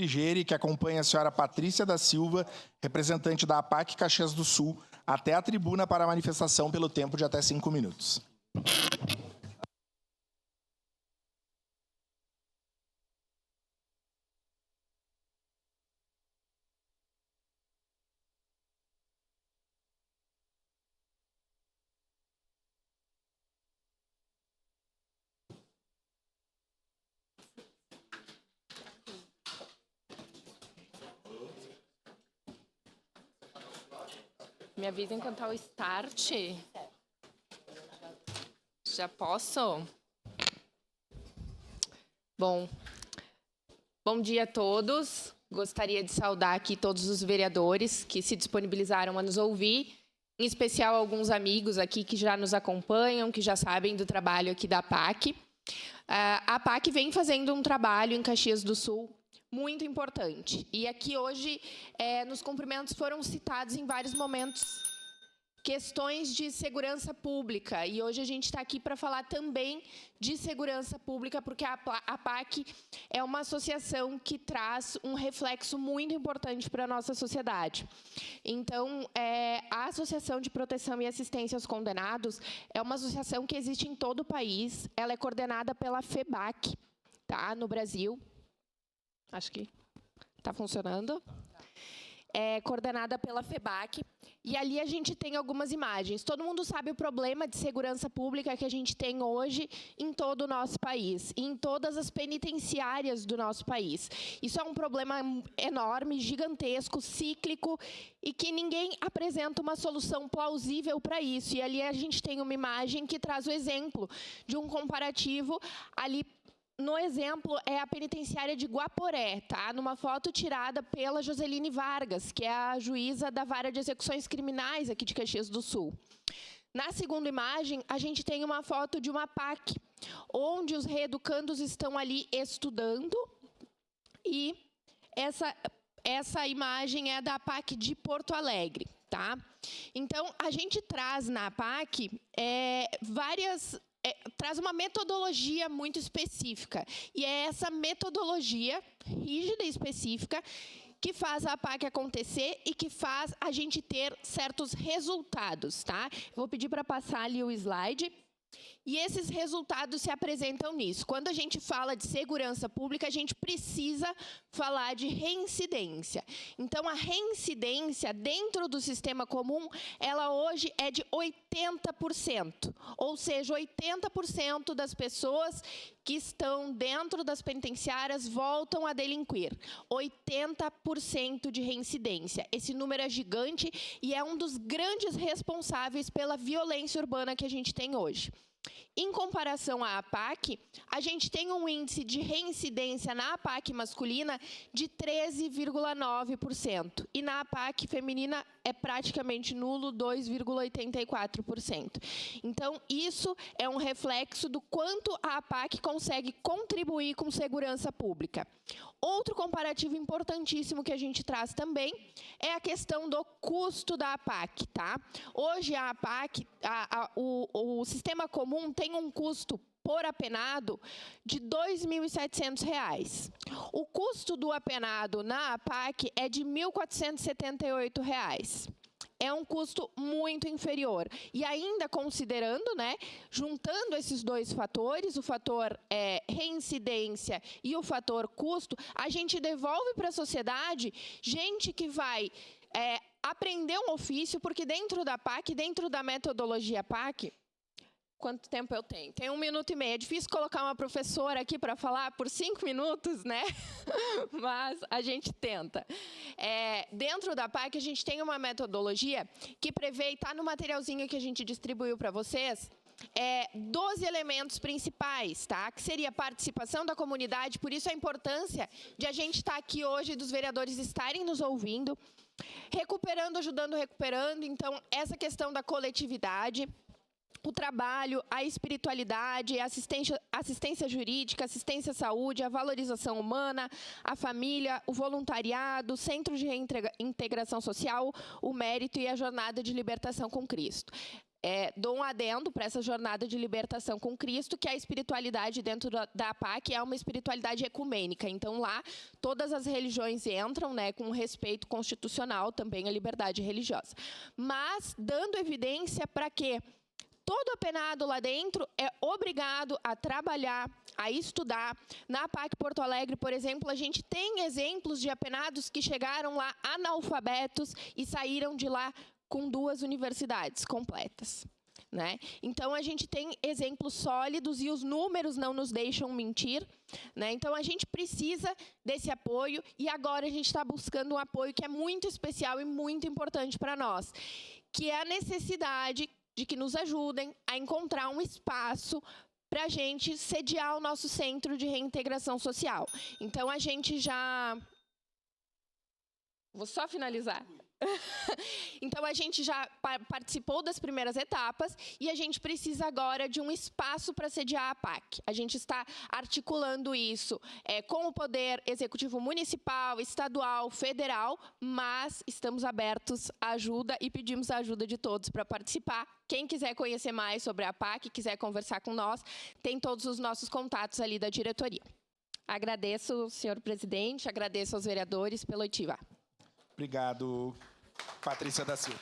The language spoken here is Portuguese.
Frigeri, que acompanha a senhora Patrícia da Silva, representante da APAC Caxias do Sul, até a tribuna para a manifestação pelo tempo de até 5 minutos. Me avisem quanto ao start. Já posso? Bom dia a todos. Gostaria de saudar aqui todos os vereadores que se disponibilizaram a nos ouvir, em especial alguns amigos aqui que já nos acompanham, que já sabem do trabalho aqui da APAC. A APAC vem fazendo um trabalho em Caxias do Sul muito importante. E aqui hoje, nos cumprimentos, foram citados em vários momentos questões de segurança pública. E hoje a gente está aqui para falar também de segurança pública, porque a APAC é uma associação que traz um reflexo muito importante para a nossa sociedade. Então, a Associação de Proteção e Assistência aos Condenados é uma associação que existe em todo o país. Ela é coordenada pela FEBAC, tá, no Brasil. Acho que está funcionando. É coordenada pela FEBAC. E ali a gente tem algumas imagens. Todo mundo sabe o problema de segurança pública que a gente tem hoje em todo o nosso país, e em todas as penitenciárias do nosso país. Isso é um problema enorme, gigantesco, cíclico, e que ninguém apresenta uma solução plausível para isso. E ali a gente tem uma imagem que traz o exemplo de um comparativo ali. No exemplo, é a penitenciária de Guaporé, tá? Numa foto tirada pela Joseline Vargas, que é a juíza da Vara de Execuções Criminais aqui de Caxias do Sul. Na segunda imagem, a gente tem uma foto de uma APAC, onde os reeducandos estão ali estudando. E essa imagem é da APAC de Porto Alegre, tá? Então, a gente traz na APAC traz uma metodologia muito específica. E é essa metodologia rígida e específica que faz a APAC acontecer e que faz a gente ter certos resultados, tá? Vou pedir para passar ali o slide. E esses resultados se apresentam nisso. Quando a gente fala de segurança pública, a gente precisa falar de reincidência. Então, a reincidência dentro do sistema comum, ela hoje é de 80%. Ou seja, 80% das pessoas que estão dentro das penitenciárias voltam a delinquir. 80% de reincidência. Esse número é gigante e é um dos grandes responsáveis pela violência urbana que a gente tem hoje. Em comparação à APAC, a gente tem um índice de reincidência na APAC masculina de 13,9%. E na APAC feminina é praticamente nulo, 2,84%. Então, isso é um reflexo do quanto a APAC consegue contribuir com segurança pública. Outro comparativo importantíssimo que a gente traz também é a questão do custo da APAC, tá? Hoje a APAC, o sistema comum tem um custo por apenado de R$ 2.700. O custo do apenado na APAC é de R$ 1.478. É um custo muito inferior. E ainda considerando, né, juntando esses dois fatores, o fator reincidência e o fator custo, a gente devolve para a sociedade gente que vai aprender um ofício, porque dentro da APAC, dentro da metodologia APAC, quanto tempo eu tenho? Tem 1 minuto e meio. É difícil colocar uma professora aqui para falar por 5 minutos, né? Mas a gente tenta. Dentro da APAC, a gente tem uma metodologia que prevê, e está no materialzinho que a gente distribuiu para vocês, 12 elementos principais, tá? Que seria a participação da comunidade, por isso a importância de a gente estar aqui hoje, dos vereadores estarem nos ouvindo, recuperando, ajudando, recuperando. Então, essa questão da coletividade, o trabalho, a espiritualidade, a assistência jurídica, assistência à saúde, a valorização humana, a família, o voluntariado, o centro de reintegração social, o mérito e a jornada de libertação com Cristo. dou um adendo para essa jornada de libertação com Cristo, que a espiritualidade dentro da APAC é uma espiritualidade ecumênica. Então, lá, todas as religiões entram, né, com respeito constitucional, também a liberdade religiosa. Mas, dando evidência para que todo apenado lá dentro é obrigado a trabalhar, a estudar. Na APAC Porto Alegre, por exemplo, a gente tem exemplos de apenados que chegaram lá analfabetos e saíram de lá com 2 universidades completas, né? Então, a gente tem exemplos sólidos e os números não nos deixam mentir, né? Então, a gente precisa desse apoio e agora a gente está buscando um apoio que é muito especial e muito importante para nós, que é a necessidade de que nos ajudem a encontrar um espaço para a gente sediar o nosso centro de reintegração social. Então, a gente já... Vou só finalizar. Então, a gente já participou das primeiras etapas e a gente precisa agora de um espaço para sediar a APAC. A gente está articulando isso com o Poder Executivo Municipal, Estadual, Federal, mas estamos abertos à ajuda e pedimos a ajuda de todos para participar. Quem quiser conhecer mais sobre a APAC, quiser conversar com nós, tem todos os nossos contatos ali da diretoria. Agradeço, senhor presidente, agradeço aos vereadores pela oitiva. Obrigado, Patrícia da Silva.